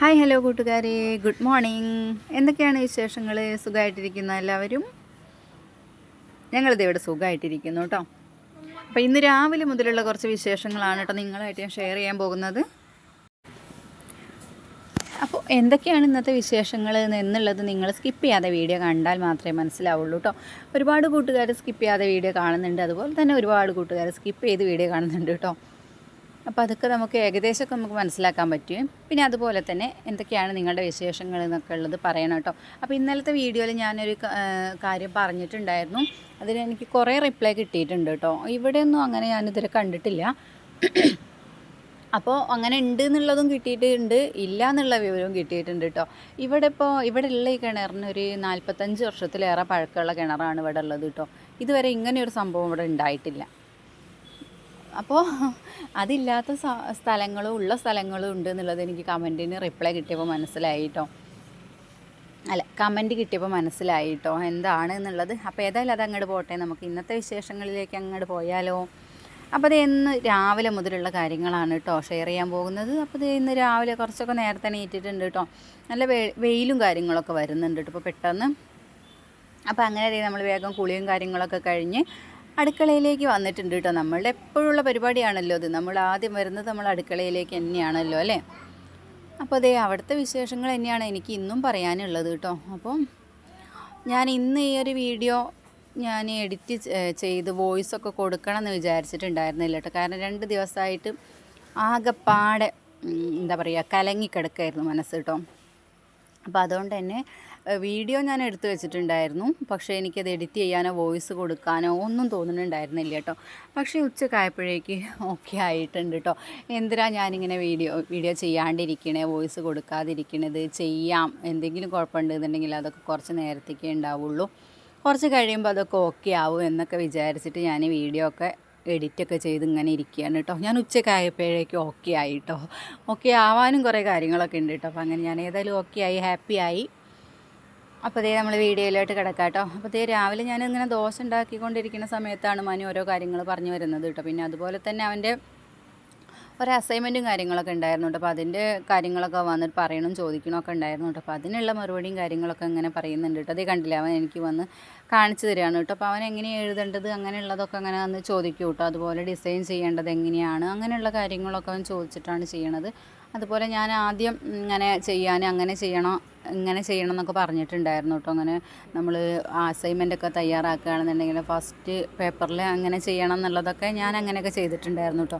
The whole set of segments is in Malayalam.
ഹായ് ഹലോ കൂട്ടുകാരെ, ഗുഡ് മോർണിംഗ്. എന്തൊക്കെയാണ് വിശേഷങ്ങൾ? സുഖമായിട്ടിരിക്കുന്ന എല്ലാവരും? ഞങ്ങളിത് ഇവിടെ സുഖമായിട്ടിരിക്കുന്നു കേട്ടോ. അപ്പോൾ ഇന്ന് രാവിലെ മുതലുള്ള കുറച്ച് വിശേഷങ്ങളാണ് കേട്ടോ നിങ്ങളായിട്ട് ഞാൻ ഷെയർ ചെയ്യാൻ പോകുന്നത്. അപ്പോൾ എന്തൊക്കെയാണ് ഇന്നത്തെ വിശേഷങ്ങൾ എന്നുള്ളത് നിങ്ങൾ സ്കിപ്പ് ചെയ്യാതെ വീഡിയോ കണ്ടാൽ മാത്രമേ മനസ്സിലാവുള്ളൂ കേട്ടോ. ഒരുപാട് കൂട്ടുകാർ സ്കിപ്പ് ചെയ്യാതെ വീഡിയോ കാണുന്നുണ്ട്, അതുപോലെ തന്നെ ഒരുപാട് കൂട്ടുകാർ സ്കിപ്പ് ചെയ്ത് വീഡിയോ കാണുന്നുണ്ട് കേട്ടോ. അപ്പോൾ അതൊക്കെ നമുക്ക് ഏകദേശമൊക്കെ നമുക്ക് മനസ്സിലാക്കാൻ പറ്റും. പിന്നെ അതുപോലെ തന്നെ എന്തൊക്കെയാണ് നിങ്ങളുടെ വിശേഷങ്ങൾ എന്നൊക്കെ ഉള്ളത് പറയണം കേട്ടോ. അപ്പോൾ ഇന്നലത്തെ വീഡിയോയിൽ ഞാനൊരു കാര്യം പറഞ്ഞിട്ടുണ്ടായിരുന്നു, അതിന് എനിക്ക് കുറേ റിപ്ലൈ കിട്ടിയിട്ടുണ്ട് കേട്ടോ. ഇവിടെയൊന്നും അങ്ങനെ ഞാനിതുവരെ കണ്ടിട്ടില്ല. അപ്പോൾ അങ്ങനെ ഉണ്ട് എന്നുള്ളതും കിട്ടിയിട്ടുണ്ട്, ഇല്ല എന്നുള്ള വിവരവും കിട്ടിയിട്ടുണ്ട് കേട്ടോ. ഇവിടെ ഉള്ള ഈ കിണറിന് ഒരു 45 വർഷത്തിലേറെ പഴക്കമുള്ള കിണറാണ് ഇവിടെ ഉള്ളത് കേട്ടോ. ഇതുവരെ ഇങ്ങനെയൊരു സംഭവം ഇവിടെ ഉണ്ടായിട്ടില്ല. അപ്പോൾ അതില്ലാത്ത സ്ഥലങ്ങളും ഉള്ള സ്ഥലങ്ങളും ഉണ്ട് എന്നുള്ളത് എനിക്ക് കമൻറ്റിന് റിപ്ലൈ കിട്ടിയപ്പോൾ മനസ്സിലായി കേട്ടോ. കമൻറ്റ് കിട്ടിയപ്പോൾ മനസ്സിലായി കേട്ടോ എന്താണ് എന്നുള്ളത്. അപ്പോൾ ഏതായാലും അത് അങ്ങോട്ട് പോട്ടെ, നമുക്ക് ഇന്നത്തെ വിശേഷങ്ങളിലേക്ക് അങ്ങോട്ട് പോയാലോ. അപ്പോൾ അത് ഇന്ന് രാവിലെ മുതലുള്ള കാര്യങ്ങളാണ് കേട്ടോ ഷെയർ ചെയ്യാൻ പോകുന്നത്. അപ്പോൾ ഇത് ഇന്ന് രാവിലെ കുറച്ചൊക്കെ നേരത്തെ എണീറ്റിട്ടുണ്ട് കേട്ടോ. നല്ല വെയിലും കാര്യങ്ങളൊക്കെ വരുന്നുണ്ട് കേട്ടോ ഇപ്പോൾ പെട്ടെന്ന്. അപ്പോൾ അങ്ങനെ നമ്മൾ വേഗം കുളിയും കാര്യങ്ങളൊക്കെ കഴിഞ്ഞ് അടുക്കളയിലേക്ക് വന്നിട്ടുണ്ട് കേട്ടോ. നമ്മളുടെ എപ്പോഴുള്ള പരിപാടിയാണല്ലോ അത്. നമ്മൾ ആദ്യം വരുന്നത് നമ്മൾ അടുക്കളയിലേക്ക് തന്നെയാണല്ലോ അല്ലേ. അപ്പോൾ അതേ അവിടുത്തെ വിശേഷങ്ങൾ തന്നെയാണ് എനിക്ക് ഇന്നും പറയാനുള്ളത് കേട്ടോ. അപ്പം ഞാൻ ഇന്ന് ഈ ഒരു വീഡിയോ ഞാൻ എഡിറ്റ് ചെയ്ത് വോയിസൊക്കെ കൊടുക്കണം എന്ന് വിചാരിച്ചിട്ടുണ്ടായിരുന്നില്ല കേട്ടോ. കാരണം 2 ദിവസമായിട്ട് ആകെപ്പാടെ എന്താ പറയുക കലങ്ങിക്കിടക്കായിരുന്നു മനസ്സ് കേട്ടോ. അപ്പോൾ അതുകൊണ്ട് തന്നെ വീഡിയോ ഞാൻ എടുത്തു വെച്ചിട്ടുണ്ടായിരുന്നു, പക്ഷേ എനിക്കത് എഡിറ്റ് ചെയ്യാനോ വോയിസ് കൊടുക്കാനോ ഒന്നും തോന്നുന്നുണ്ടായിരുന്നില്ല കേട്ടോ. പക്ഷേ ഉച്ചക്കായപ്പോഴേക്ക് ഓക്കെ ആയിട്ടുണ്ട് കേട്ടോ. എന്തിനാ ഞാനിങ്ങനെ വീഡിയോ ചെയ്യാണ്ടിരിക്കണേ, വോയിസ് കൊടുക്കാതിരിക്കണത്, ചെയ്യാം, എന്തെങ്കിലും കുഴപ്പമുണ്ടെന്നുണ്ടെങ്കിൽ അതൊക്കെ കുറച്ച് നേരത്തേക്കേ ഉണ്ടാവുള്ളൂ, കുറച്ച് കഴിയുമ്പോൾ അതൊക്കെ ഓക്കെ ആവും എന്നൊക്കെ വിചാരിച്ചിട്ട് ഞാൻ വീഡിയോ ഒക്കെ എഡിറ്റൊക്കെ ചെയ്ത് ഇങ്ങനെ ഇരിക്കുകയാണ് കേട്ടോ. ഞാൻ ഉച്ചക്കായപ്പോഴേക്കും ഓക്കെ ആയി കേട്ടോ. ഓക്കെ ആവാനും കുറേ കാര്യങ്ങളൊക്കെ ഉണ്ട് കേട്ടോ. അപ്പോൾ അങ്ങനെ ഞാൻ ഏതായാലും ഓക്കെ ആയി, ഹാപ്പി ആയി. അപ്പോൾ അതേ നമ്മൾ വീഡിയോയിലോട്ട് കിടക്കാം കേട്ടോ. അപ്പോൾ അതേ രാവിലെ ഞാൻ ഇങ്ങനെ ദോശ ഉണ്ടാക്കിക്കൊണ്ടിരിക്കുന്ന സമയത്താണ് മനു ഓരോ കാര്യങ്ങൾ പറഞ്ഞു വരുന്നത് കേട്ടോ. പിന്നെ അതുപോലെ തന്നെ അവൻ്റെ ഒരു അസൈൻമെൻറ്റും കാര്യങ്ങളൊക്കെ ഉണ്ടായിരുന്നു കേട്ടോ. അപ്പോൾ അതിൻ്റെ കാര്യങ്ങളൊക്കെ വന്നിട്ട് പറയണം ചോദിക്കണമൊക്കെ ഉണ്ടായിരുന്നു കേട്ടോ. അപ്പോൾ അതിനുള്ള മറുപടിയും കാര്യങ്ങളൊക്കെ ഇങ്ങനെ പറയുന്നുണ്ട് കേട്ടോ. അതേ കണ്ടില്ല, അവൻ എനിക്ക് വന്ന് കാണിച്ചു തരികയാണ് കേട്ടോ. അപ്പോൾ അവൻ എങ്ങനെയാണ് എഴുതേണ്ടത് അങ്ങനെയുള്ളതൊക്കെ അങ്ങനെ വന്ന് ചോദിക്കും കേട്ടോ. അതുപോലെ ഡിസൈൻ ചെയ്യേണ്ടത് എങ്ങനെയാണ് അങ്ങനെയുള്ള കാര്യങ്ങളൊക്കെ അവൻ ചോദിച്ചിട്ടാണ് ചെയ്യണത്. അതുപോലെ ഞാൻ ആദ്യം ഇങ്ങനെ അങ്ങനെ ചെയ്യണം ഇങ്ങനെ ചെയ്യണം എന്നൊക്കെ പറഞ്ഞിട്ടുണ്ടായിരുന്നു കേട്ടോ. അങ്ങനെ നമ്മൾ അസൈൻമെൻറ്റൊക്കെ തയ്യാറാക്കുകയാണെന്നുണ്ടെങ്കിൽ ഫസ്റ്റ് പേപ്പറിൽ അങ്ങനെ ചെയ്യണം എന്നുള്ളതൊക്കെ ഞാൻ അങ്ങനെയൊക്കെ ചെയ്തിട്ടുണ്ടായിരുന്നു കേട്ടോ.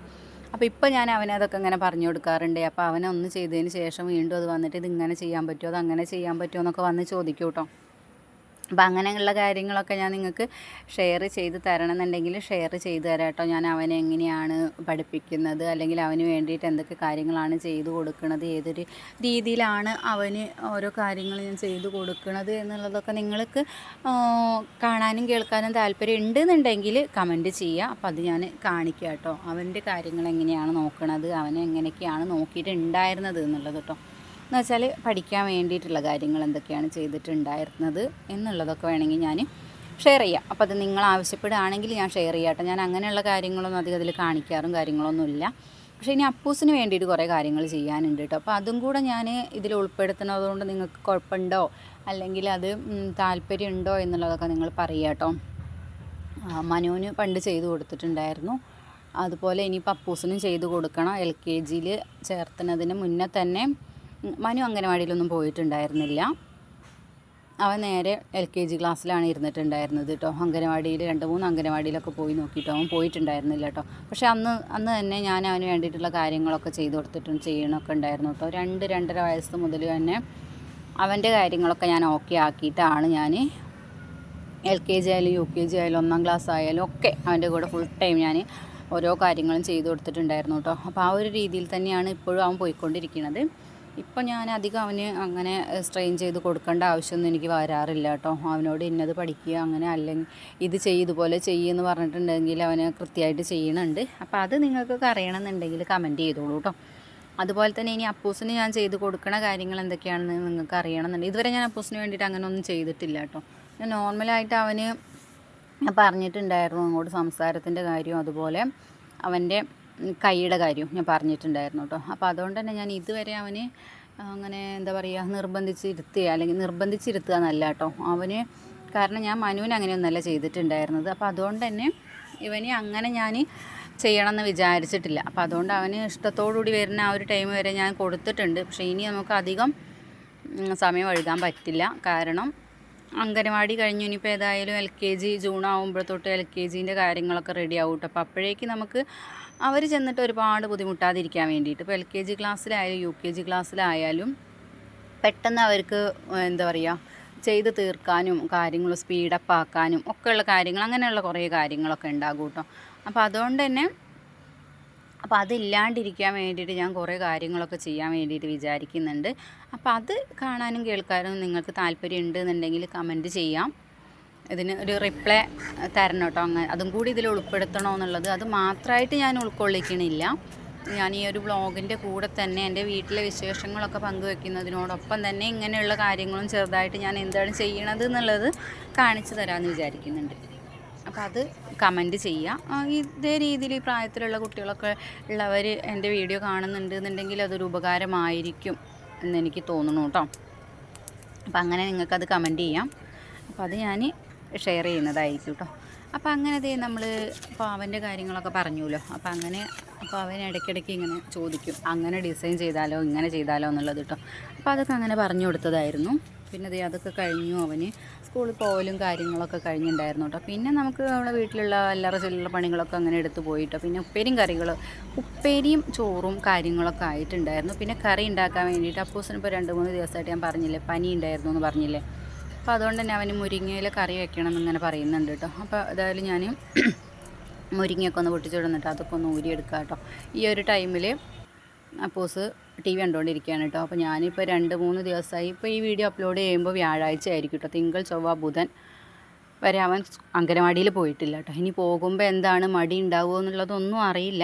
അപ്പോൾ ഇപ്പോൾ ഞാൻ അവനതൊക്കെ ഇങ്ങനെ പറഞ്ഞു കൊടുക്കാറുണ്ട്. അപ്പോൾ അവനൊന്ന് ചെയ്തതിന് ശേഷം വീണ്ടും അത് വന്നിട്ട് ഇതിങ്ങനെ ചെയ്യാൻ പറ്റുമോ, അത് അങ്ങനെ ചെയ്യാൻ പറ്റുമോ എന്നൊക്കെ വന്ന് ചോദിക്കും കേട്ടോ. അപ്പോൾ അങ്ങനെയുള്ള കാര്യങ്ങളൊക്കെ ഞാൻ നിങ്ങൾക്ക് ഷെയർ ചെയ്ത് തരണമെന്നുണ്ടെങ്കിൽ ഷെയർ ചെയ്ത് തരാം കേട്ടോ. ഞാൻ അവനെ എങ്ങനെയാണ് പഠിപ്പിക്കുന്നത്, അല്ലെങ്കിൽ അവന് വേണ്ടിയിട്ട് എന്തൊക്കെ കാര്യങ്ങളാണ് ചെയ്തു കൊടുക്കുന്നത്, ഏതൊരു രീതിയിലാണ് അവന് ഓരോ കാര്യങ്ങൾ ഞാൻ ചെയ്തു കൊടുക്കുന്നത് എന്നുള്ളതൊക്കെ നിങ്ങൾക്ക് കാണാനും കേൾക്കാനും താല്പര്യം ഉണ്ടെന്നുണ്ടെങ്കിൽ കമൻറ്റ് ചെയ്യുക. അപ്പോൾ അത് ഞാൻ കാണിക്കുക കേട്ടോ. അവൻ്റെ കാര്യങ്ങൾ എങ്ങനെയാണ് നോക്കുന്നത്, അവനെ എങ്ങനെയൊക്കെയാണ് നോക്കിയിട്ടുണ്ടായിരുന്നത് എന്നുള്ളത് കേട്ടോ. എന്ന് വെച്ചാൽ പഠിക്കാൻ വേണ്ടിയിട്ടുള്ള കാര്യങ്ങൾ എന്തൊക്കെയാണ് ചെയ്തിട്ടുണ്ടായിരുന്നത് എന്നുള്ളതൊക്കെ വേണമെങ്കിൽ ഞാൻ ഷെയർ ചെയ്യാം. അപ്പോൾ അത് നിങ്ങൾ ആവശ്യപ്പെടുകയാണെങ്കിൽ ഞാൻ ഷെയർ ചെയ്യാം കേട്ടോ. ഞാൻ അങ്ങനെയുള്ള കാര്യങ്ങളൊന്നും അധികം അതിൽ കാണിക്കാറും കാര്യങ്ങളൊന്നുമില്ല. പക്ഷേ ഇനി അപ്പൂസിന് വേണ്ടിയിട്ട് കുറേ കാര്യങ്ങൾ ചെയ്യാനുണ്ട് കേട്ടോ. അപ്പോൾ അതും കൂടെ ഞാൻ ഇതിൽ ഉൾപ്പെടുത്തുന്നതുകൊണ്ട് നിങ്ങൾക്ക് കുഴപ്പമുണ്ടോ അല്ലെങ്കിൽ അത് താല്പര്യമുണ്ടോ എന്നുള്ളതൊക്കെ നിങ്ങൾ പറയുക കേട്ടോ. മനുവിന് പണ്ട് ചെയ്തു കൊടുത്തിട്ടുണ്ടായിരുന്നു, അതുപോലെ ഇനി അപ്പൂസിനും ചെയ്തു കൊടുക്കണം. LKG ചേർത്തുന്നതിന് മുന്നേ തന്നെ മനു അംഗനവാടിയിലൊന്നും പോയിട്ടുണ്ടായിരുന്നില്ല. അവൻ നേരെ LKG ക്ലാസ്സിലാണ് ഇരുന്നിട്ടുണ്ടായിരുന്നത് കേട്ടോ. അംഗനവാടിയിൽ 2-3 അംഗനവാടിയിലൊക്കെ പോയി നോക്കിയിട്ട് അവൻ പോയിട്ടുണ്ടായിരുന്നില്ല കേട്ടോ. പക്ഷേ അന്ന് തന്നെ ഞാൻ അവന് വേണ്ടിയിട്ടുള്ള കാര്യങ്ങളൊക്കെ ചെയ്തു ചെയ്യണമൊക്കെ ഉണ്ടായിരുന്നു കേട്ടോ. 2-2.5 വയസ്സ് മുതൽ തന്നെ അവൻ്റെ കാര്യങ്ങളൊക്കെ ഞാൻ ഓക്കെ ആക്കിയിട്ടാണ് ഞാൻ LKG ആയാലും UKG ആയാലും 1ാം ക്ലാസ് ആയാലും ഒക്കെ അവൻ്റെ കൂടെ ഫുൾ ടൈം ഞാൻ ഓരോ കാര്യങ്ങളും ചെയ്തു കൊടുത്തിട്ടുണ്ടായിരുന്നു കേട്ടോ. അപ്പോൾ ആ ഒരു രീതിയിൽ തന്നെയാണ് ഇപ്പോഴും അവൻ പോയിക്കൊണ്ടിരിക്കുന്നത്. ഇപ്പം ഞാൻ അധികം അവന് അങ്ങനെ സ്ട്രെയിൻ ചെയ്ത് കൊടുക്കേണ്ട ആവശ്യമൊന്നും എനിക്ക് വരാറില്ല കേട്ടോ. അവനോട് ഇന്നത് പഠിക്കുക അങ്ങനെ അല്ലെങ്കിൽ ഇത് ഇതുപോലെ ചെയ്യുമെന്ന് പറഞ്ഞിട്ടുണ്ടെങ്കിൽ അവന് കൃത്യമായിട്ട് ചെയ്യണുണ്ട്. അപ്പോൾ അത് നിങ്ങൾക്കൊക്കെ അറിയണമെന്നുണ്ടെങ്കിൽ കമൻറ്റ് ചെയ്തോളൂ കേട്ടോ. അതുപോലെ തന്നെ ഇനി അപ്പൂസിന് ഞാൻ ചെയ്ത് കൊടുക്കണ കാര്യങ്ങൾ എന്തൊക്കെയാണെന്ന് നിങ്ങൾക്ക് അറിയണമെന്നുണ്ട്. ഇതുവരെ ഞാൻ അപ്പൂസിന് വേണ്ടിയിട്ട് അങ്ങനെ ഒന്നും ചെയ്തിട്ടില്ല കേട്ടോ. ഞാൻ നോർമലായിട്ട് അവന് പറഞ്ഞിട്ടുണ്ടായിരുന്നു അങ്ങോട്ട് സംസാരത്തിൻ്റെ കാര്യവും അതുപോലെ അവൻ്റെ കൈയുടെ കാര്യവും ഞാൻ പറഞ്ഞിട്ടുണ്ടായിരുന്നു കേട്ടോ. അപ്പോൾ അതുകൊണ്ട് തന്നെ ഞാൻ ഇതുവരെ അവന് അങ്ങനെ എന്താ പറയുക നിർബന്ധിച്ചിരുത്തുക, അല്ലെങ്കിൽ നിർബന്ധിച്ചിരുത്തുക എന്നല്ല കേട്ടോ അവന്. കാരണം ഞാൻ മനുവിന് അങ്ങനെയൊന്നല്ല ചെയ്തിട്ടുണ്ടായിരുന്നത്. അപ്പോൾ അതുകൊണ്ട് തന്നെ ഇവന് അങ്ങനെ ഞാൻ ചെയ്യണമെന്ന് വിചാരിച്ചിട്ടില്ല. അപ്പോൾ അതുകൊണ്ട് അവന് ഇഷ്ടത്തോടുകൂടി വരുന്ന ആ ഒരു ടൈം വരെ ഞാൻ കൊടുത്തിട്ടുണ്ട്. പക്ഷേ ഇനി നമുക്ക് അധികം സമയം വഴുകാൻ പറ്റില്ല. കാരണം അംഗനവാടി കഴിഞ്ഞു, ഇനിയിപ്പോൾ ഏതായാലും LKG ജൂൺ ആകുമ്പോൾ തൊട്ട് LKGൻ്റെ കാര്യങ്ങളൊക്കെ റെഡി ആവും കേട്ടോ. അപ്പോൾ അപ്പോഴേക്ക് നമുക്ക് അവർ ചെന്നിട്ട് ഒരുപാട് ബുദ്ധിമുട്ടാതിരിക്കാൻ വേണ്ടിയിട്ട്, ഇപ്പോൾ LKG ക്ലാസ്സിലായാലും UKG ക്ലാസ്സിലായാലും പെട്ടെന്ന് അവർക്ക് എന്താ പറയുക ചെയ്ത് തീർക്കാനും കാര്യങ്ങൾ സ്പീഡപ്പ് ആക്കാനും ഒക്കെയുള്ള കാര്യങ്ങൾ, അങ്ങനെയുള്ള കുറേ കാര്യങ്ങളൊക്കെ ഉണ്ടാകും കേട്ടോ. അപ്പോൾ അതുകൊണ്ട് തന്നെ അതില്ലാണ്ടിരിക്കാൻ വേണ്ടിയിട്ട് ഞാൻ കുറേ കാര്യങ്ങളൊക്കെ ചെയ്യാൻ വേണ്ടിയിട്ട് വിചാരിക്കുന്നുണ്ട്. അപ്പോൾ അത് കാണാനും കേൾക്കാനും നിങ്ങൾക്ക് താല്പര്യം ഉണ്ടെന്നുണ്ടെങ്കിൽ കമൻറ്റ് ചെയ്യാം. ഇതിന് ഒരു റിപ്ലൈ തരണം കേട്ടോ. അങ്ങനെ അതും കൂടി ഇതിൽ ഉൾപ്പെടുത്തണോ എന്നുള്ളത്, അത് മാത്രമായിട്ട് ഞാൻ ഉൾക്കൊള്ളിക്കണില്ല. ഞാൻ ഈ ഒരു വ്ളോഗിൻ്റെ കൂടെ തന്നെ എൻ്റെ വീട്ടിലെ വിശേഷങ്ങളൊക്കെ പങ്കുവെക്കുന്നതിനോടൊപ്പം തന്നെ ഇങ്ങനെയുള്ള കാര്യങ്ങളും ചെറുതായിട്ട് ഞാൻ എന്താണ് ചെയ്യണത് എന്നുള്ളത് കാണിച്ചു തരാമെന്ന് വിചാരിക്കുന്നുണ്ട്. അപ്പോൾ അത് കമൻറ്റ് ചെയ്യുക. ഇതേ രീതിയിൽ ഈ പ്രായത്തിലുള്ള കുട്ടികളൊക്കെ ഉള്ളവർ എൻ്റെ വീഡിയോ കാണുന്നുണ്ട് എന്നുണ്ടെങ്കിൽ അതൊരു ഉപകാരമായിരിക്കും എന്നെനിക്ക് തോന്നുന്നു കേട്ടോ. അപ്പോൾ അങ്ങനെ നിങ്ങൾക്കത് കമൻറ്റ് ചെയ്യാം. അപ്പോൾ അത് ഞാൻ ഷെയർ ചെയ്യുന്നതായിരിക്കും കേട്ടോ. അപ്പോൾ അങ്ങനെ നമ്മൾ അപ്പോൾ അവൻ്റെ കാര്യങ്ങളൊക്കെ പറഞ്ഞുല്ലോ. അപ്പോൾ അവൻ ഇടയ്ക്കിടയ്ക്ക് ഇങ്ങനെ ചോദിക്കും, അങ്ങനെ ഡിസൈൻ ചെയ്താലോ ഇങ്ങനെ ചെയ്താലോ എന്നുള്ളത് കേട്ടോ. അപ്പോൾ അതൊക്കെ അങ്ങനെ പറഞ്ഞു കൊടുത്തതായിരുന്നു. പിന്നെ അതൊക്കെ കഴിഞ്ഞു, അവന് സ്കൂളിൽ പോകലും കാര്യങ്ങളൊക്കെ കഴിഞ്ഞിട്ടുണ്ടായിരുന്നു കേട്ടോ. പിന്നെ നമുക്ക് നമ്മുടെ വീട്ടിലുള്ള അല്ലറ ചില്ലറ പണികളൊക്കെ അങ്ങനെ എടുത്ത് പോയിട്ടോ. പിന്നെ ഉപ്പേരിയും ചോറും കാര്യങ്ങളൊക്കെ ആയിട്ടുണ്ടായിരുന്നു. പിന്നെ കറി ഉണ്ടാക്കാൻ വേണ്ടിയിട്ട് അപ്പൂസിന് ഇപ്പോൾ 2-3 ദിവസമായിട്ട് ഞാൻ പറഞ്ഞില്ലേ പനി ഉണ്ടായിരുന്നു എന്ന് പറഞ്ഞില്ലേ. അപ്പോൾ അതുകൊണ്ട് തന്നെ അവന് മുരിങ്ങയില കറി വെക്കണം എന്നിങ്ങനെ പറയുന്നുണ്ട് കേട്ടോ. അപ്പോൾ ഏതായാലും ഞാൻ മുരിങ്ങയൊക്കെ ഒന്ന് പൊട്ടിച്ചിടുന്നിട്ട് അതൊക്കെ ഒന്ന് ഊരിയെടുക്കാം കേട്ടോ. ഈ ഒരു ടൈമിൽ അപ്പൂസ് TV കണ്ടുകൊണ്ടിരിക്കുകയാണ് കേട്ടോ. അപ്പോൾ ഞാനിപ്പോൾ 2-3 ദിവസമായി, ഇപ്പോൾ ഈ വീഡിയോ അപ്ലോഡ് ചെയ്യുമ്പോൾ വ്യാഴാഴ്ച ആയിരിക്കും കേട്ടോ. തിങ്കൾ ചൊവ്വ ബുധൻ വരെ അവൻ അംഗനവാടിയിൽ പോയിട്ടില്ല കേട്ടോ. ഇനി പോകുമ്പോൾ എന്താണ് മടി ഉണ്ടാവുമോ എന്നുള്ളതൊന്നും അറിയില്ല.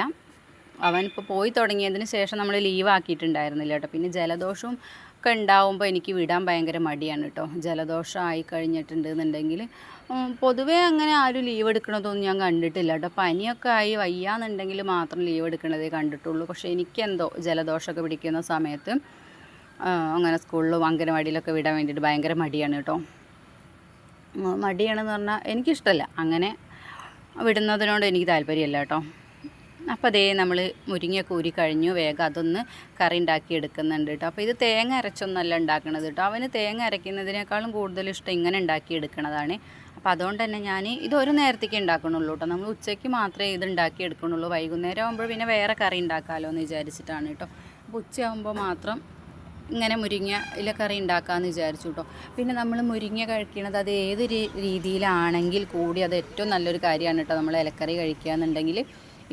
അവനിപ്പോൾ പോയി തുടങ്ങിയതിന് ശേഷം നമ്മൾ ലീവ് ആക്കിയിട്ടുണ്ടായിരുന്നില്ല കേട്ടോ. പിന്നെ ജലദോഷവും ഒക്കെ ഉണ്ടാവുമ്പോൾ എനിക്ക് വിടാൻ ഭയങ്കര മടിയാണ് കേട്ടോ. ജലദോഷം ആയി കഴിഞ്ഞിട്ടുണ്ടെന്നുണ്ടെങ്കിൽ പൊതുവേ അങ്ങനെ ആരും ലീവ് എടുക്കണതൊന്നും ഞാൻ കണ്ടിട്ടില്ല കേട്ടോ. പനിയൊക്കെ ആയി വയ്യാന്നുണ്ടെങ്കിൽ മാത്രം ലീവ് എടുക്കണതേ കണ്ടിട്ടുള്ളൂ. പക്ഷേ എനിക്കെന്തോ ജലദോഷമൊക്കെ പിടിക്കുന്ന സമയത്ത് അങ്ങനെ സ്കൂളിലും അംഗനവാടിയിലൊക്കെ വിടാൻ വേണ്ടിയിട്ട് ഭയങ്കര മടിയാണ് കേട്ടോ. മടിയാണെന്ന് പറഞ്ഞാൽ എനിക്കിഷ്ടമല്ല, അങ്ങനെ വിടുന്നതിനോട് എനിക്ക് താല്പര്യമല്ല കേട്ടോ. അപ്പോൾ നമ്മൾ മുരിങ്ങയൊക്കെ ഊരി കഴിഞ്ഞു, വേഗം അതൊന്ന് കറി ഉണ്ടാക്കി എടുക്കുന്നുണ്ട് കേട്ടോ. അപ്പോൾ ഇത് തേങ്ങ അരച്ചൊന്നല്ല ഉണ്ടാക്കണത് കേട്ടോ. അവന് തേങ്ങ അരയ്ക്കുന്നതിനേക്കാളും കൂടുതൽ ഇഷ്ടം ഇങ്ങനെ ഉണ്ടാക്കി എടുക്കണതാണ്. അപ്പോൾ അതുകൊണ്ട് തന്നെ ഞാൻ ഇതൊരു നേരത്തേക്ക് ഉണ്ടാക്കണുള്ളൂ കേട്ടോ. നമ്മൾ ഉച്ചയ്ക്ക് മാത്രമേ ഇത് ഉണ്ടാക്കി എടുക്കണുള്ളൂ. വൈകുന്നേരം ആകുമ്പോൾ പിന്നെ വേറെ കറി ഉണ്ടാക്കാമല്ലോ എന്ന് വിചാരിച്ചിട്ടാണ് കേട്ടോ. അപ്പോൾ ഉച്ചയാകുമ്പോൾ മാത്രം ഇങ്ങനെ മുരിങ്ങ കറി ഉണ്ടാക്കാമെന്ന് വിചാരിച്ചു കേട്ടോ. പിന്നെ നമ്മൾ മുരിങ്ങ കഴിക്കുന്നത് അത് ഏത് രീതിയിലാണെങ്കിൽ കൂടി അത് ഏറ്റവും നല്ലൊരു കാര്യമാണ് കേട്ടോ. നമ്മൾ ഇലക്കറി കഴിക്കുക എന്നുണ്ടെങ്കിൽ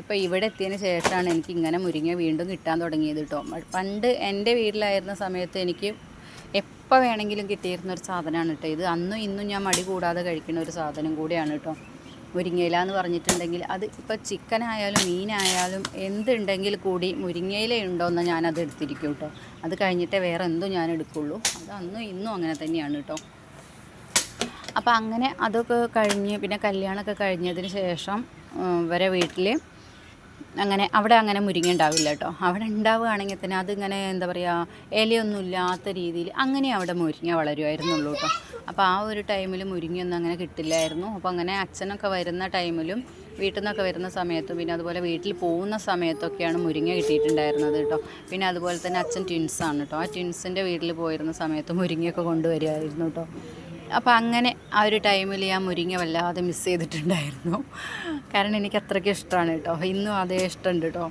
ഇപ്പോൾ ഇവിടെ എത്തിയതിന് ശേഷമാണ് എനിക്ക് ഇങ്ങനെ മുരിങ്ങ വീണ്ടും കിട്ടാൻ തുടങ്ങിയത് കേട്ടോ. പണ്ട് എൻ്റെ വീട്ടിലായിരുന്ന സമയത്ത് എനിക്ക് എപ്പോൾ വേണമെങ്കിലും കിട്ടിയിരുന്നൊരു സാധനമാണ് കേട്ടോ ഇത്. അന്നും ഇന്നും ഞാൻ മടി കൂടാതെ കഴിക്കുന്ന ഒരു സാധനം കൂടിയാണ് കേട്ടോ മുരിങ്ങയില എന്ന് പറഞ്ഞിട്ടുണ്ടെങ്കിൽ. അത് ഇപ്പോൾ ചിക്കനായാലും മീനായാലും എന്തുണ്ടെങ്കിൽ കൂടി മുരിങ്ങയില ഉണ്ടോയെന്ന് ഞാനത് എടുത്തിരിക്കും കേട്ടോ. അത് കഴിഞ്ഞിട്ടേ വേറെ എന്തും ഞാൻ എടുക്കുള്ളൂ. അത് അന്നും ഇന്നും അങ്ങനെ തന്നെയാണ് കേട്ടോ. അപ്പോൾ അങ്ങനെ അതൊക്കെ കഴിഞ്ഞ് പിന്നെ കല്യാണമൊക്കെ കഴിഞ്ഞതിന് ശേഷം വരെ വീട്ടിൽ അവിടെ അങ്ങനെ മുരിങ്ങ ഉണ്ടാവില്ല കേട്ടോ. അവിടെ ഉണ്ടാവുകയാണെങ്കിൽ തന്നെ അതിങ്ങനെ എന്താ പറയുക ഇലയൊന്നും ഇല്ലാത്ത രീതിയിൽ അങ്ങനെ അവിടെ മുരിങ്ങ വളരുമായിരുന്നുള്ളൂ കേട്ടോ. അപ്പോൾ ആ ഒരു ടൈമിൽ മുരിങ്ങയൊന്നും അങ്ങനെ കിട്ടില്ലായിരുന്നു. അപ്പോൾ അങ്ങനെ അച്ഛനൊക്കെ വരുന്ന ടൈമിലും വീട്ടിൽ നിന്നൊക്കെ വരുന്ന സമയത്തും പിന്നെ അതുപോലെ വീട്ടിൽ പോകുന്ന സമയത്തൊക്കെയാണ് മുരിങ്ങ കിട്ടിയിട്ടുണ്ടായിരുന്നത് കേട്ടോ. പിന്നെ അതുപോലെ തന്നെ അച്ഛൻ ട്വിൻസാണ് കേട്ടോ. ആ ട്വിൻസിൻ്റെ വീട്ടിൽ പോയിരുന്ന സമയത്ത് മുരിങ്ങയൊക്കെ കൊണ്ടുവരുമായിരുന്നു കേട്ടോ. അപ്പോൾ അങ്ങനെ ആ ഒരു ടൈമിൽ ഞാൻ മുരിങ്ങ വല്ലാതെ മിസ് ചെയ്തിട്ടുണ്ടായിരുന്നു. കാരണം എനിക്ക് അത്രയ്ക്ക് ഇഷ്ടമാണ് കേട്ടോ. ഇന്നും അതേ ഇഷ്ടമുണ്ട് കേട്ടോ.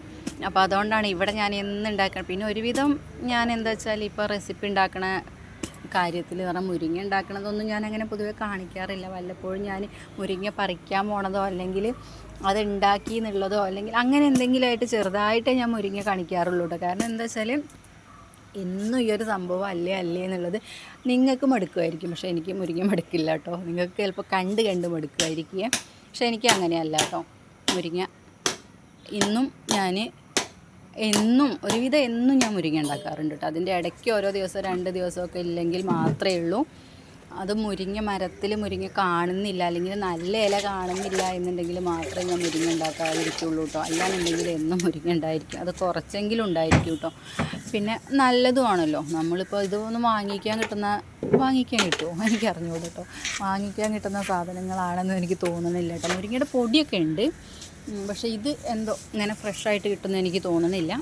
അപ്പോൾ അതുകൊണ്ടാണ് ഇവിടെ ഞാൻ എന്നുണ്ടാക്കണം. പിന്നെ ഒരുവിധം ഞാൻ എന്താ വെച്ചാൽ ഇപ്പോൾ റെസിപ്പി ഉണ്ടാക്കണ കാര്യത്തിൽ പറഞ്ഞാൽ മുരിങ്ങ ഉണ്ടാക്കണതൊന്നും ഞാൻ അങ്ങനെ പൊതുവെ കാണിക്കാറില്ല. വല്ലപ്പോഴും ഞാൻ മുരിങ്ങ പറിക്കാൻ പോണതോ അല്ലെങ്കിൽ അത് ഉണ്ടാക്കി എന്നുള്ളതോ അല്ലെങ്കിൽ അങ്ങനെ എന്തെങ്കിലുമായിട്ട് ചെറുതായിട്ടേ ഞാൻ മുരിങ്ങ കാണിക്കാറുള്ളൂ കേട്ടോ. കാരണം എന്താ വെച്ചാൽ എന്നും ഈ ഒരു സംഭവം അല്ലേ എന്നുള്ളത് നിങ്ങൾക്ക് മടുക്കുമായിരിക്കും. പക്ഷേ എനിക്ക് മുരിങ്ങ മടുക്കില്ല കേട്ടോ. നിങ്ങൾക്ക് ചിലപ്പോൾ കണ്ട് മടുക്കുമായിരിക്കും. പക്ഷേ എനിക്ക് അങ്ങനെയല്ല കേട്ടോ. മുരിങ്ങ ഒരുവിധം എന്നും ഞാൻ മുരിങ്ങ ഉണ്ടാക്കാറുണ്ട് കേട്ടോ. അതിൻ്റെ ഇടയ്ക്ക് ഓരോ ദിവസം 2 ദിവസമൊക്കെ ഇല്ലെങ്കിൽ മാത്രമേ ഉള്ളൂ. അത് മുരിങ്ങ മരത്തിൽ മുരിങ്ങ കാണുന്നില്ല അല്ലെങ്കിൽ നല്ല ഇല കാണുന്നില്ല എന്നുണ്ടെങ്കിൽ മാത്രമേ ഞാൻ മുരിങ്ങ ഉണ്ടാക്കാതിരിക്കുള്ളൂ കേട്ടോ. അല്ലാന്നുണ്ടെങ്കിൽ എന്നും മുരിങ്ങ ഉണ്ടായിരിക്കും. അത് കുറച്ചെങ്കിലും ഉണ്ടായിരിക്കും കേട്ടോ. പിന്നെ നല്ലതുമാണല്ലോ. നമ്മളിപ്പോൾ ഇതൊന്നും വാങ്ങിക്കാൻ കിട്ടുമോ എനിക്കറിഞ്ഞൂട കേട്ടോ. വാങ്ങിക്കാൻ കിട്ടുന്ന സാധനങ്ങളാണെന്ന് എനിക്ക് തോന്നുന്നില്ല കേട്ടോ. മുരിങ്ങയുടെ പൊടിയൊക്കെ ഉണ്ട്, പക്ഷേ ഇത് എന്തോ ഇങ്ങനെ ഫ്രഷായിട്ട് കിട്ടുമെന്ന് എനിക്ക് തോന്നുന്നില്ല.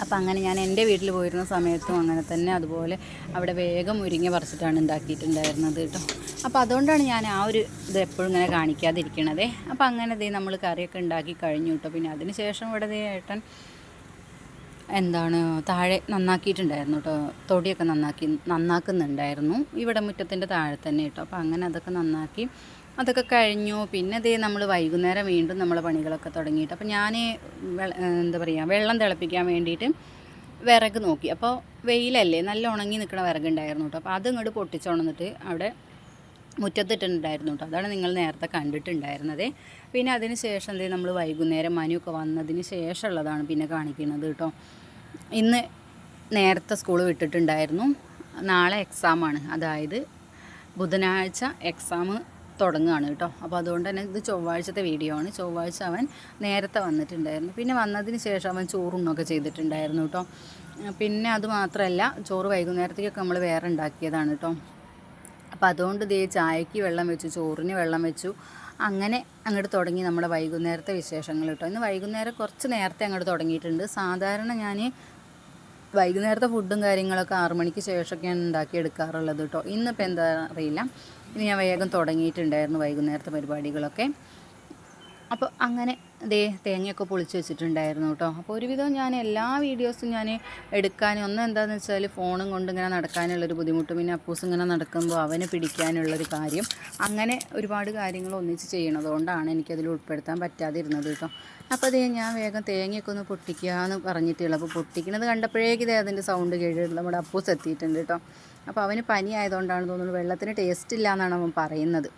അപ്പം അങ്ങനെ ഞാൻ എൻ്റെ വീട്ടിൽ പോയിരുന്ന സമയത്തും അങ്ങനെ തന്നെ അതുപോലെ അവിടെ വേഗം മുരിങ്ങ പറിച്ചിട്ടാണ് ഉണ്ടാക്കിയിട്ടുണ്ടായിരുന്നത് കേട്ടോ. അപ്പോൾ അതുകൊണ്ടാണ് ഞാൻ ആ ഒരു ഇത് എപ്പോഴും ഇങ്ങനെ കാണിക്കാതിരിക്കണത്. അപ്പോൾ അങ്ങനെ നമ്മൾ കറിയൊക്കെ ഉണ്ടാക്കി കഴിഞ്ഞു കേട്ടോ. പിന്നെ അതിന് ശേഷം ഇവിടെ ഏട്ടൻ താഴെ നന്നാക്കിയിട്ടുണ്ടായിരുന്നു കേട്ടോ. തൊടിയൊക്കെ നന്നാക്കുന്നുണ്ടായിരുന്നു ഇവിടെ മുറ്റത്തിൻ്റെ താഴെ തന്നെ കേട്ടോ. അപ്പോൾ അങ്ങനെ അതൊക്കെ നന്നാക്കി അതൊക്കെ കഴിഞ്ഞു. പിന്നെ നമ്മൾ വൈകുന്നേരം വീണ്ടും നമ്മളെ പണികളൊക്കെ തുടങ്ങിയിട്ട് അപ്പോൾ ഞാൻ വെള്ളം തിളപ്പിക്കാൻ വേണ്ടിയിട്ട് വിറക് നോക്കി. അപ്പോൾ വെയിലല്ലേ, നല്ല ഉണങ്ങി നിൽക്കുന്ന വിറകുണ്ടായിരുന്നു കേട്ടോ. അപ്പോൾ അത് ഇങ്ങോട്ട് പൊട്ടിച്ചുണന്നിട്ട് അവിടെ മുറ്റത്തിട്ടുണ്ടായിരുന്നു കേട്ടോ. അതാണ് നിങ്ങൾ നേരത്തെ കണ്ടിട്ടുണ്ടായിരുന്നത്. പിന്നെ അതിന് ശേഷം നമ്മൾ വൈകുന്നേരം മനുവൊക്കെ വന്നതിന് ശേഷമുള്ളതാണ് പിന്നെ കാണിക്കുന്നത് കേട്ടോ. ഇന്ന് നേരത്തെ സ്കൂൾ വിട്ടിട്ടുണ്ടായിരുന്നു. നാളെ എക്സാമാണ്, അതായത് ബുധനാഴ്ച എക്സാം തുടങ്ങുകയാണ് കേട്ടോ. അപ്പോൾ അതുകൊണ്ട് തന്നെ ഇത് ചൊവ്വാഴ്ചത്തെ വീഡിയോ ആണ്. ചൊവ്വാഴ്ച അവൻ നേരത്തെ വന്നിട്ടുണ്ടായിരുന്നു. പിന്നെ വന്നതിന് ശേഷം അവൻ ചോറുണ്ണൊക്കെ ചെയ്തിട്ടുണ്ടായിരുന്നു കേട്ടോ. പിന്നെ അത് മാത്രമല്ല, ചോറ് വൈകുന്നേരത്തേക്കൊക്കെ നമ്മൾ വേറെ ഉണ്ടാക്കിയതാണ് കേട്ടോ. അപ്പോൾ അതുകൊണ്ട് ചായക്ക് വെള്ളം വെച്ചു, ചോറിന് വെള്ളം വെച്ചു, അങ്ങനെ അങ്ങോട്ട് തുടങ്ങി നമ്മുടെ വൈകുന്നേരത്തെ വിശേഷങ്ങൾ കേട്ടോ. ഇന്ന് വൈകുന്നേരം കുറച്ച് നേരത്തെ അങ്ങോട്ട് തുടങ്ങിയിട്ടുണ്ട്. സാധാരണ ഞാൻ വൈകുന്നേരത്തെ ഫുഡും കാര്യങ്ങളൊക്കെ 6 മണിക്ക് ശേഷമൊക്കെയാണ് ഉണ്ടാക്കിയെടുക്കാറുള്ളത് കേട്ടോ. ഇന്നിപ്പോൾ എന്താ അറിയില്ല, ഇന്ന് ഞാൻ വേഗം തുടങ്ങിയിട്ടുണ്ടായിരുന്നു വൈകുന്നേരത്തെ പരിപാടികളൊക്കെ. അപ്പോൾ അങ്ങനെ തേങ്ങയൊക്കെ പൊളിച്ച് വെച്ചിട്ടുണ്ടായിരുന്നു കേട്ടോ. അപ്പോൾ ഒരുവിധം ഞാൻ എല്ലാ വീഡിയോസും ഞാൻ എടുക്കാനും എന്താണെന്ന് വെച്ചാൽ ഫോണും കൊണ്ട് ഇങ്ങനെ നടക്കാനുള്ളൊരു ബുദ്ധിമുട്ട്, പിന്നെ അപ്പൂസ് ഇങ്ങനെ നടക്കുമ്പോൾ അവനെ പിടിക്കാനുള്ളൊരു കാര്യം, അങ്ങനെ ഒരുപാട് കാര്യങ്ങൾ ഒന്നിച്ച് ചെയ്യണതുകൊണ്ടാണ് എനിക്കതിൽ ഉൾപ്പെടുത്താൻ പറ്റാതിരുന്നത് കേട്ടോ. അപ്പോൾ ഞാൻ വേഗം തേങ്ങയൊക്കെ ഒന്ന് പൊട്ടിക്കാമെന്ന് പറഞ്ഞിട്ടുള്ളൂ. അപ്പോൾ പൊട്ടിക്കുന്നത് കണ്ടപ്പോഴേക്ക് അതിൻ്റെ സൗണ്ട് കേട്ടിട്ട് നമ്മുടെ അപ്പൂസ് എത്തിയിട്ടുണ്ട് കേട്ടോ. അപ്പോൾ അവന് പനി ആയതുകൊണ്ടാണ് തോന്നുന്നത്, വെള്ളത്തിന് ടേസ്റ്റ് ഇല്ല എന്നാണ് അവൻ പറയുന്നത്.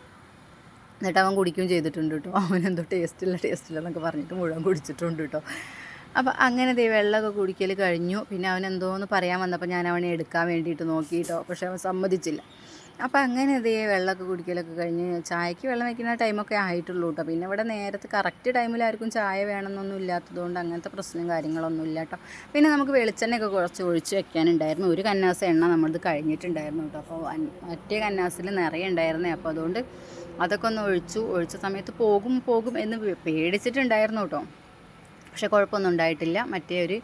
എന്നിട്ട് അവൻ കുടിക്കുകയും ചെയ്തിട്ടുണ്ട് കേട്ടോ. അവനെന്തോ ടേസ്റ്റില്ല എന്നൊക്കെ പറഞ്ഞിട്ട് മുഴുവൻ കുടിച്ചിട്ടുണ്ട് കേട്ടോ. അപ്പോൾ അങ്ങനെ വെള്ളമൊക്കെ കുടിക്കൽ കഴിഞ്ഞു. പിന്നെ അവൻ എന്തോന്ന് പറയാൻ വന്നപ്പോൾ ഞാൻ അവനെ എടുക്കാൻ വേണ്ടിയിട്ട് നോക്കി കേട്ടോ, പക്ഷേ അവൻ സമ്മതിച്ചില്ല. അപ്പോൾ അങ്ങനെ വെള്ളമൊക്കെ കുടിക്കലൊക്കെ കഴിഞ്ഞ് ചായക്ക് വെള്ളം വയ്ക്കുന്ന ടൈമൊക്കെ ആയിട്ടുള്ളൂ കേട്ടോ. പിന്നെ ഇവിടെ നേരത്തെ കറക്റ്റ് ടൈമിൽ ആർക്കും ചായ വേണമെന്നൊന്നും ഇല്ലാത്തതുകൊണ്ട് അങ്ങനത്തെ പ്രശ്നം കാര്യങ്ങളൊന്നും ഇല്ല കേട്ടോ. പിന്നെ നമുക്ക് വെളിച്ചെണ്ണയൊക്കെ കുറച്ച് ഒഴിച്ച് വെക്കാനുണ്ടായിരുന്നു. ഒരു കന്നാസ് എണ്ണ നമ്മളത് കഴിഞ്ഞിട്ടുണ്ടായിരുന്നു കേട്ടോ. അപ്പോൾ മറ്റേ കന്നാസിൽ നിറയെ ഉണ്ടായിരുന്നേ. അപ്പോൾ അതുകൊണ്ട് അതൊക്കെ ഒന്ന് ഒഴിച്ച സമയത്ത് പോകും എന്ന് പേടിച്ചിട്ടുണ്ടായിരുന്നു കേട്ടോ. പക്ഷേ കുഴപ്പമൊന്നും ഉണ്ടായിട്ടില്ല. മറ്റേ ഒരു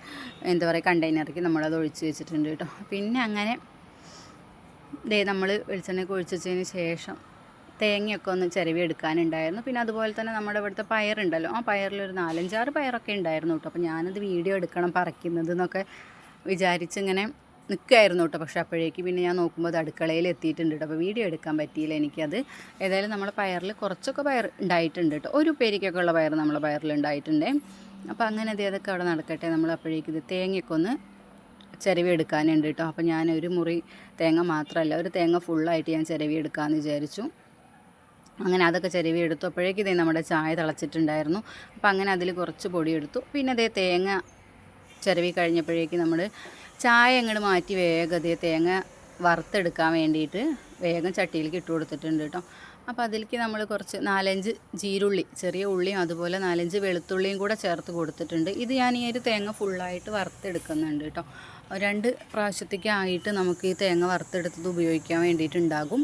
കണ്ടെയ്നറിലേക്ക് നമ്മളത് ഒഴിച്ച് വെച്ചിട്ടുണ്ട് കേട്ടോ. പിന്നെ അങ്ങനെ നമ്മൾ വെളിച്ചെണ്ണയൊക്കെ ഒഴിച്ച് വെച്ചതിന് ശേഷം തേങ്ങയൊക്കെ ഒന്ന് ചിരവി എടുക്കാനുണ്ടായിരുന്നു. പിന്നെ അതുപോലെ തന്നെ നമ്മുടെ ഇവിടുത്തെ പയറുണ്ടല്ലോ, ആ പയറിലൊരു 4-5-6 പയറൊക്കെ ഉണ്ടായിരുന്നു കേട്ടോ. അപ്പോൾ ഞാനത് വീഡിയോ എടുക്കണം പറിക്കുന്നത് എന്നൊക്കെ വിചാരിച്ചിങ്ങനെ നിൽക്കുകയായിരുന്നു കേട്ടോ. പക്ഷേ അപ്പോഴേക്ക് പിന്നെ ഞാൻ നോക്കുമ്പോൾ അത് അടുക്കളയിൽ എത്തിയിട്ടുണ്ട് കേട്ടോ. അപ്പോൾ വീഡിയോ എടുക്കാൻ പറ്റിയില്ല എനിക്കത്. ഏതായാലും നമ്മളെ പയറിൽ കുറച്ചൊക്കെ പയർ ഉണ്ടായിട്ടുണ്ട് കേട്ടോ. ഒരു ഉപ്പേരിക്കൊക്കെ ഉള്ള പയർ നമ്മളെ പയറിൽ ഉണ്ടായിട്ടുണ്ട്. അപ്പോൾ അങ്ങനെ അതൊക്കെ അവിടെ നടക്കട്ടെ. നമ്മൾ അപ്പോഴേക്ക് ഇത് തേങ്ങയൊക്കെ ഒന്ന് ചിരവി എടുക്കാനുണ്ട് കേട്ടോ. അപ്പോൾ ഞാൻ ഒരു മുറി തേങ്ങ മാത്രമല്ല, ഒരു തേങ്ങ ഫുള്ളായിട്ട് ഞാൻ ചിരവി എടുക്കാമെന്ന് വിചാരിച്ചു. അങ്ങനെ അതൊക്കെ ചിരവി എടുത്തു. അപ്പോഴേക്ക് നമ്മുടെ ചായ തിളച്ചിട്ടുണ്ടായിരുന്നു. അപ്പോൾ അങ്ങനെ അതിൽ കുറച്ച് പൊടി എടുത്തു. പിന്നെ തേങ്ങ ചിരവി കഴിഞ്ഞപ്പോഴേക്ക് നമ്മൾ ചായ അങ്ങോട്ട് മാറ്റി വേഗം തേങ്ങ വറുത്തെടുക്കാൻ വേണ്ടിയിട്ട് വേഗം ചട്ടിയിലേക്ക് ഇട്ട് കൊടുത്തിട്ടുണ്ട് കേട്ടോ. അപ്പോൾ അതിലേക്ക് നമ്മൾ കുറച്ച് 4-5 ജീരുള്ളി, ചെറിയ ഉള്ളിയും അതുപോലെ 4-5 വെളുത്തുള്ളിയും കൂടെ ചേർത്ത് കൊടുത്തിട്ടുണ്ട്. ഇത് ഞാൻ ഈ ഒരു തേങ്ങ ഫുള്ളായിട്ട് വറുത്തെടുക്കുന്നുണ്ട് കേട്ടോ. 2 പ്രാവശ്യത്തേക്കായിട്ട് നമുക്ക് ഈ തേങ്ങ വറുത്തെടുത്തത് ഉപയോഗിക്കാൻ വേണ്ടിയിട്ടുണ്ടാകും.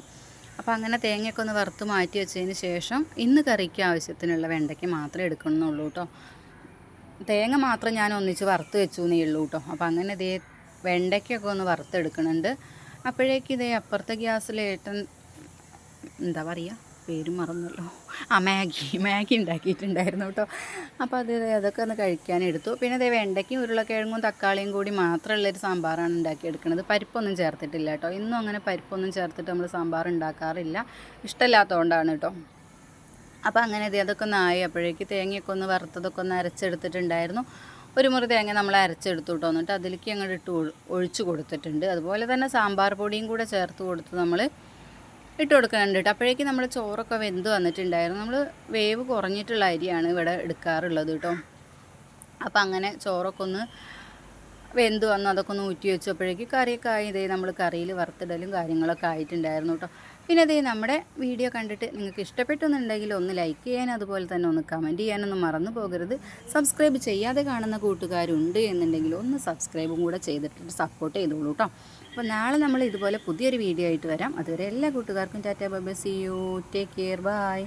അപ്പോൾ അങ്ങനെ തേങ്ങയൊക്കെ ഒന്ന് വറുത്ത് മാറ്റി വെച്ചതിന് ശേഷം ഇന്ന് കറിക്ക് ആവശ്യത്തിനുള്ള വെണ്ടയ്ക്ക് മാത്രമേ എടുക്കണമെന്നുള്ളൂ കേട്ടോ. തേങ്ങ മാത്രം ഞാൻ ഒന്നിച്ച് വറുത്ത് വെച്ചു എന്നേ ഉള്ളൂ കേട്ടോ. അപ്പോൾ അങ്ങനെ വെണ്ടയ്ക്കൊക്കെ ഒന്ന് വറുത്തെടുക്കുന്നുണ്ട്. അപ്പോഴേക്ക് അപ്പുറത്തെ ഗ്യാസിൽ ഏട്ടൻ പേരും മറന്നല്ലോ, മാഗി ഉണ്ടാക്കിയിട്ടുണ്ടായിരുന്നു കേട്ടോ. അപ്പോൾ അതൊക്കെ ഒന്ന് കഴിക്കാനെടുത്തു. പിന്നെ വെണ്ടയ്ക്കും ഉരുളക്കിഴങ്ങും തക്കാളിയും കൂടി മാത്രമുള്ളൊരു സാമ്പാറാണ് ഉണ്ടാക്കിയെടുക്കുന്നത്. പരിപ്പൊന്നും ചേർത്തിട്ടില്ല കേട്ടോ. ഇന്നും അങ്ങനെ പരിപ്പൊന്നും ചേർത്തിട്ട് നമ്മൾ സാമ്പാർ ഉണ്ടാക്കാറില്ല, ഇഷ്ടമില്ലാത്തതുകൊണ്ടാണ് കേട്ടോ. അപ്പോൾ അങ്ങനെ അതൊക്കെ ഒന്ന് ആയി. അപ്പോഴേക്ക് തേങ്ങയൊക്കെ ഒന്ന് വറുത്തതൊക്കെ ഒന്ന് അരച്ചെടുത്തിട്ടുണ്ടായിരുന്നു. ഒരു മുറി തേങ്ങ നമ്മൾ അരച്ചെടുത്തു കേട്ടോ. എന്നിട്ട് അതിലേക്ക് അങ്ങോട്ട് ഒഴിച്ച് കൊടുത്തിട്ടുണ്ട്. അതുപോലെ തന്നെ സാമ്പാർ പൊടിയും കൂടെ ചേർത്ത് കൊടുത്ത് നമ്മൾ ഇട്ട് കൊടുക്കുന്നുണ്ട് കേട്ടോ. അപ്പോഴേക്കും നമ്മൾ ചോറൊക്കെ വെന്ത് വന്നിട്ടുണ്ടായിരുന്നു. നമ്മൾ വേവ് കുറഞ്ഞിട്ടുള്ള അരിയാണ് ഇവിടെ എടുക്കാറുള്ളത് കേട്ടോ. അപ്പോൾ അങ്ങനെ ചോറൊക്കെ ഒന്ന് വെന്ത് വന്നു. അതൊക്കെ ഒന്ന് ഊറ്റി വെച്ചപ്പോഴേക്കും കറിയൊക്കെ ആയി. ഇതേ നമ്മൾ കറിയിൽ വറുത്തിടലും കാര്യങ്ങളൊക്കെ ആയിട്ടുണ്ടായിരുന്നു കേട്ടോ. പിന്നെ ഇതേ നമ്മുടെ വീഡിയോ കണ്ടിട്ട് നിങ്ങൾക്ക് ഇഷ്ടപ്പെട്ടെന്നുണ്ടെങ്കിൽ ഒന്ന് ലൈക്ക് ചെയ്യാനും അതുപോലെ തന്നെ ഒന്ന് കമൻറ്റ് ചെയ്യാനൊന്നും മറന്നു പോകരുത്. സബ്സ്ക്രൈബ് ചെയ്യാതെ കാണുന്ന കൂട്ടുകാരുണ്ട് എന്നുണ്ടെങ്കിൽ ഒന്ന് സബ്സ്ക്രൈബും കൂടെ ചെയ്തിട്ട് സപ്പോർട്ട് ചെയ്തോളൂ കേട്ടോ. അപ്പോൾ നാളെ നമ്മൾ ഇതുപോലെ പുതിയൊരു വീഡിയോ ആയിട്ട് വരാം. അതുവരെ എല്ലാ കൂട്ടുകാർക്കും tata bye bye, see you, take care, by.